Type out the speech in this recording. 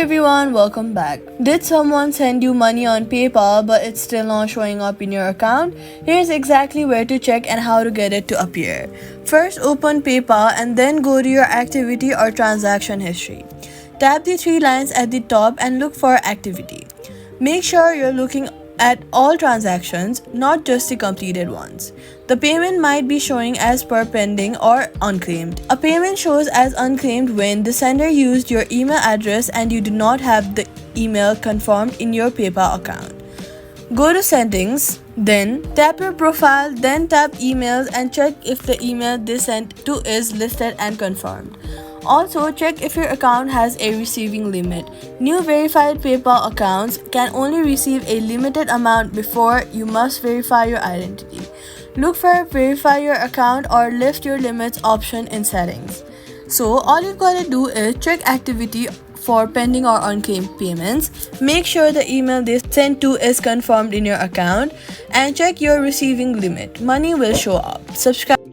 everyone, welcome back. Did someone send you money on PayPal but it's still not showing up in your account? Here's exactly where to check and how to get it to appear. First, open PayPal and then go to your activity or transaction history. Tap the three lines at the top and look for activity. Make sure you're looking at all transactions, not just the completed ones. The payment might be showing as per pending or unclaimed. A payment shows as unclaimed when the sender used your email address and you do not have the email confirmed in your PayPal account. Go to settings, then tap your profile, then tap emails and check if the email they sent to is listed and confirmed. Also, check if your account has a receiving limit. New verified PayPal accounts can only receive a limited amount before you must verify your identity. Look for verify your account or lift your limits option in settings. So, all you gotta do is check activity for pending or unclaimed payments, make sure the email they sent to is confirmed in your account, and check your receiving limit. Money will show up. Subscribe.